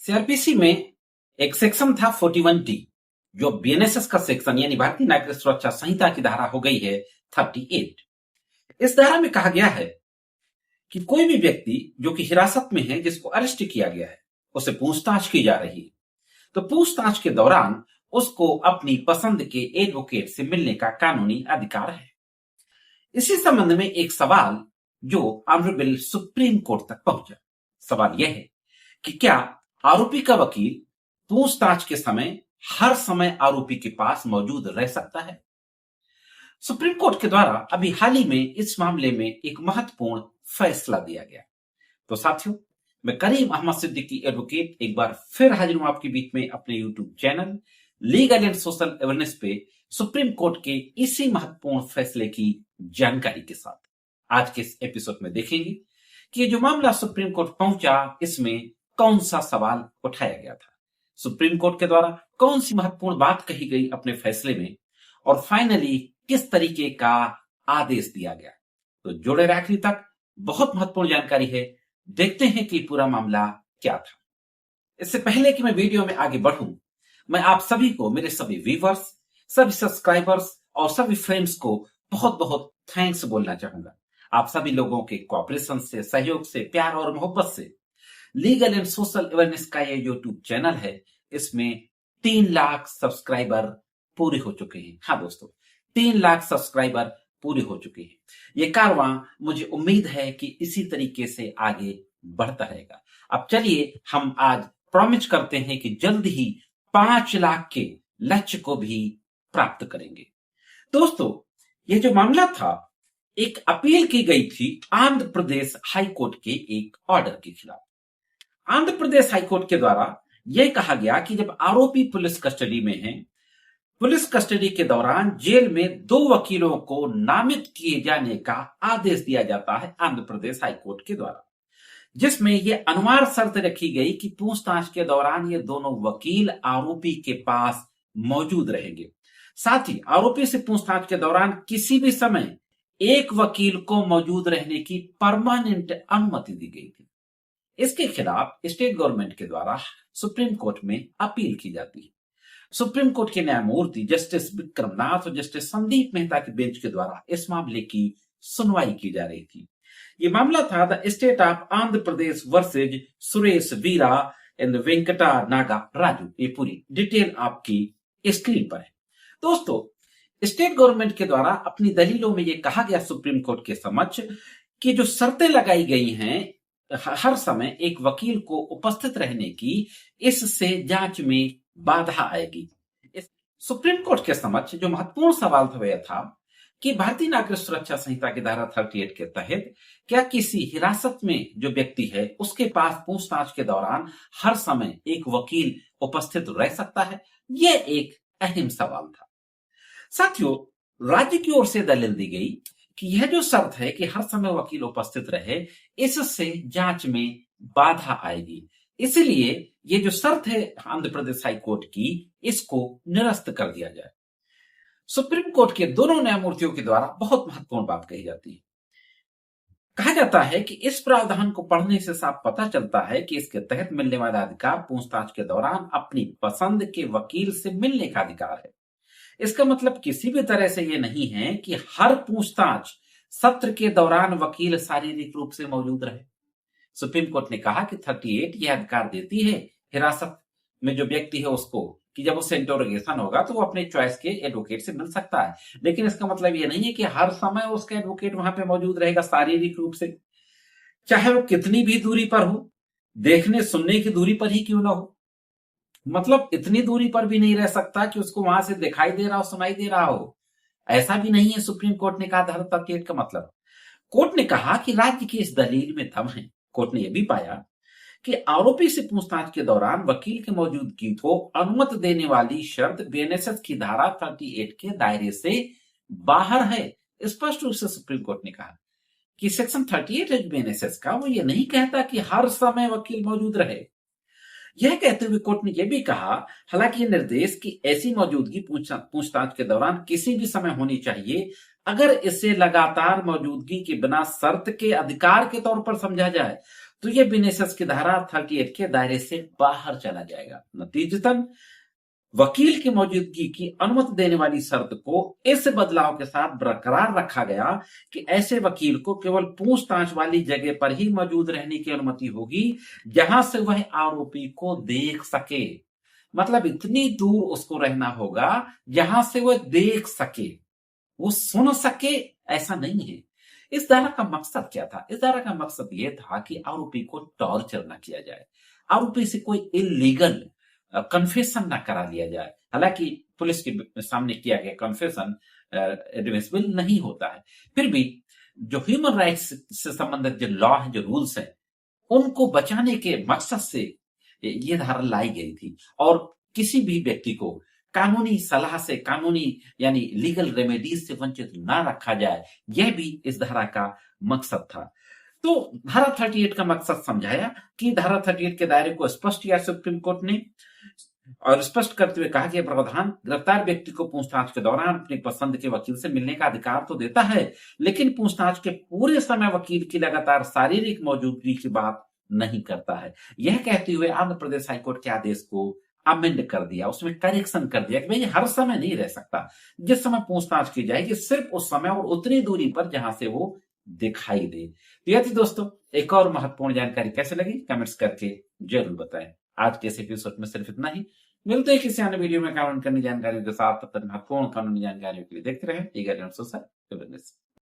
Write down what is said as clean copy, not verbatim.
CrPC में एक section था 41D, जो बीएनएसएस का सेक्शन यानी भारतीय नागरिक सुरक्षा संहिता की धारा हो गई है 38। इस धारा में कहा गया है कि कोई भी व्यक्ति जो कि हिरासत में है, जिसको अरेस्ट किया गया है, उसे पूछताछ की जा रही है, तो पूछताछ के दौरान उसको अपनी पसंद के एडवोकेट से मिलने का कानूनी अधिकार है। इसी संबंध में एक सवाल जो ऑनरेबल सुप्रीम कोर्ट तक पहुंचा। सवाल यह है कि क्या आरोपी का वकील पूछताछ के समय हर समय आरोपी के पास मौजूद रह सकता है? सुप्रीम कोर्ट के द्वारा अभी हाल ही में इस मामले में एक महत्वपूर्ण फैसला दिया गया। तो साथियों, मैं करीम अहमद सिद्दीकी एडवोकेट एक बार फिर हाजिर हूं आपके बीच में अपने YouTube channel legal and social awareness पे सुप्रीम कोर्ट के इसी महत्वपूर्ण फैसले की जानकारी के साथ। आज के इस एपिसोड में देखेंगे कि ये जो मामला सुप्रीम कोर्ट पहुंचा, इसमें कौन सा सवाल उठाया गया था, सुप्रीम कोर्ट के द्वारा कौन सी महत्वपूर्ण बात कही गई अपने फैसले में, और फाइनली किस तरीके का आदेश दिया गया। तो जुड़े रहे आखिरी तक, बहुत महत्वपूर्ण जानकारी है। देखते हैं कि पूरा मामला क्या था। इससे पहले कि मैं वीडियो में आगे बढ़ूं, मैं आप सभी को, मेरे सभी व्यूवर्स, सभी सब्सक्राइबर्स और सभी फ्रेंड्स को बहुत बहुत थैंक्स बोलना चाहूंगा। आप सभी लोगों के कोऑपरेशन से, सहयोग से, प्यार और मोहब्बत से लीगल एंड सोशल अवेयरनेस का ये यूट्यूब चैनल है, इसमें 3 लाख सब्सक्राइबर पूरे हो चुके हैं। हाँ दोस्तों, 3 लाख सब्सक्राइबर पूरे हो चुके हैं। ये कारवां, मुझे उम्मीद है कि इसी तरीके से आगे बढ़ता रहेगा। अब चलिए हम आज प्रॉमिस करते हैं कि जल्द ही 5 लाख के लक्ष्य को भी प्राप्त करेंगे। दोस्तों, ये जो मामला था, एक अपील की गई थी आंध्र प्रदेश हाई कोर्ट के एक ऑर्डर के खिलाफ। आंध्र प्रदेश हाई कोर्ट के द्वारा यह कहा गया कि जब आरोपी पुलिस कस्टडी में है, पुलिस कस्टडी के दौरान जेल में 2 वकीलों को नामित किए जाने का आदेश दिया जाता है आंध्र प्रदेश हाई कोर्ट के द्वारा, जिसमें यह अनिवार्य शर्त रखी गई कि पूछताछ के दौरान ये दोनों वकील आरोपी के पास मौजूद रहेंगे। साथ ही आरोपी से पूछताछ के दौरान किसी भी समय एक वकील को मौजूद रहने की परमानेंट अनुमति दी गई थी। इसके खिलाफ स्टेट गवर्नमेंट के द्वारा सुप्रीम कोर्ट में अपील की जाती है। सुप्रीम कोर्ट के न्यायमूर्ति जस्टिस विक्रमनाथ और जस्टिस संदीप मेहता के बेंच के द्वारा इस मामले की सुनवाई की जा रही थी। ये मामला था the state of Andhra Pradesh versus Suresh Veera and Venkata Naga Raju. ये पूरी डिटेल आपकी स्क्रीन पर है। दोस्तों, स्टेट गवर्नमेंट के द्वारा अपनी दलीलों में यह कहा गया सुप्रीम कोर्ट के समक्ष कि जो शर्तें लगाई गई हैं हर समय एक वकील को उपस्थित रहने की, इससे जांच में बाधा आएगी। सुप्रीम कोर्ट के समक्ष जो महत्वपूर्ण सवाल था वह था कि भारतीय नागरिक सुरक्षा संहिता की धारा 38 के तहत क्या किसी हिरासत में जो व्यक्ति है उसके पास पूछताछ के दौरान हर समय एक वकील उपस्थित रह सकता है? यह एक अहम सवाल था। साथियों, राज्य की ओर से दलील दी गई कि यह जो शर्त है कि हर समय वकील उपस्थित रहे, इससे जांच में बाधा आएगी। इसलिए ये जो शर्त है आंध्र प्रदेश हाई कोर्ट की, इसको निरस्त कर दिया जाए। सुप्रीम कोर्ट के दोनों न्यायमूर्तियों के द्वारा बहुत महत्वपूर्ण बात कही जाती है। कहा जाता है कि इस प्रावधान को पढ़ने से साफ पता चलता है कि इसके तहत मिलने वाला अधिकार पूछताछ के दौरान अपनी पसंद के वकील से मिलने का अधिकार है। इसका मतलब किसी भी तरह से यह नहीं है कि हर पूछताछ सत्र के दौरान वकील शारीरिक रूप से मौजूद रहे। सुप्रीम कोर्ट ने कहा कि 38 यह अधिकार देती है हिरासत में जो व्यक्ति है उसको कि जब उससे इंटरोगेशन होगा तो वो अपने चॉइस के एडवोकेट से मिल सकता है। लेकिन इसका मतलब यह नहीं है कि हर समय उसका एडवोकेट वहां पे मौजूद रहेगा शारीरिक रूप से, चाहे वो कितनी भी दूरी पर हो, देखने सुनने की दूरी पर ही क्यों ना हो। मतलब इतनी दूरी पर भी नहीं रह सकता कि उसको वहां से दिखाई दे रहा हो, सुनाई दे रहा हो। ऐसा भी नहीं है सुप्रीम कोर्ट ने कहा धारा 38 का मतलब। कोर्ट ने कहा कि राज्य की इस दलील में दम है। कोर्ट ने यह भी पाया कि आरोपी से पूछताछ के दौरान वकील की मौजूदगी को अनुमति देने वाली शर्त बीएनएसएस की धारा 38 के दायरे से बाहर है। स्पष्ट रूप से सुप्रीम कोर्ट ने कहा कि सेक्शन 38 बीएनएसएस का वो ये नहीं कहता कि हर समय वकील मौजूद रहे। यह कहते हुए कोर्ट ने यह भी कहा, हालांकि यह निर्देश की ऐसी मौजूदगी पूछताछ के दौरान किसी भी समय होनी चाहिए अगर इसे लगातार मौजूदगी के बिना शर्त के अधिकार के तौर पर समझा जाए तो ये बीएनएसएस की धारा 38 के दायरे से बाहर चला जाएगा। नतीजतन वकील की मौजूदगी की अनुमति देने वाली शर्त को इस बदलाव के साथ बरकरार रखा गया कि ऐसे वकील को केवल पूछताछ वाली जगह पर ही मौजूद रहने की अनुमति होगी जहां से वह आरोपी को देख सके। मतलब इतनी दूर उसको रहना होगा जहां से वह देख सके, वो सुन सके ऐसा नहीं है। इस धारा का मकसद क्या था? इस धारा का मकसद यह था कि आरोपी को टॉर्चर ना किया जाए, आरोपी से कोई इलीगल कन्फेशन ना करा लिया जाए। हालांकि पुलिस के सामने किया गया कन्फेशन एडमिसिबल नहीं होता है, फिर भी जो ह्यूमन राइट्स से संबंधित जो लॉ है, जो रूल्स है, उनको बचाने के मकसद से ये धारा लाई गई थी। और किसी भी व्यक्ति को कानूनी सलाह से, कानूनी यानी लीगल रेमेडीज से वंचित ना रखा जाए, यह भी इस धारा का मकसद था। तो धारा 38 का मकसद समझाया कि धारा 38 के दायरे को स्पष्ट किया सुप्रीम कोर्ट ने, और स्पष्ट करते हुए कहा कि प्रावधान गिरफ्तार व्यक्ति को पूछताछ के दौरान अपनी पसंद के वकील से मिलने का अधिकार तो देता है, लेकिन पूछताछ के पूरे समय वकील की लगातार शारीरिक मौजूदगी की बात नहीं करता है। यह कहते हुए आंध्र प्रदेश हाईकोर्ट के आदेश को अमेंड कर दिया, उसमें करेक्शन कर दिया कि भाई हर समय नहीं रह सकता, जिस समय पूछताछ की जाएगी सिर्फ उस समय और उतनी दूरी पर जहां से वो दिखाई दे। तो यह थी दोस्तों एक और महत्वपूर्ण जानकारी। कैसे लगी कमेंट्स करके जरूर बताएं। आज के इस एपिसोड में सिर्फ इतना ही। मिलते हैं किसी अन्य वीडियो में कानून करनी जानकारी के साथ। तब तक महत्वपूर्ण कानूनी जानकारियों के लिए देखते रहे।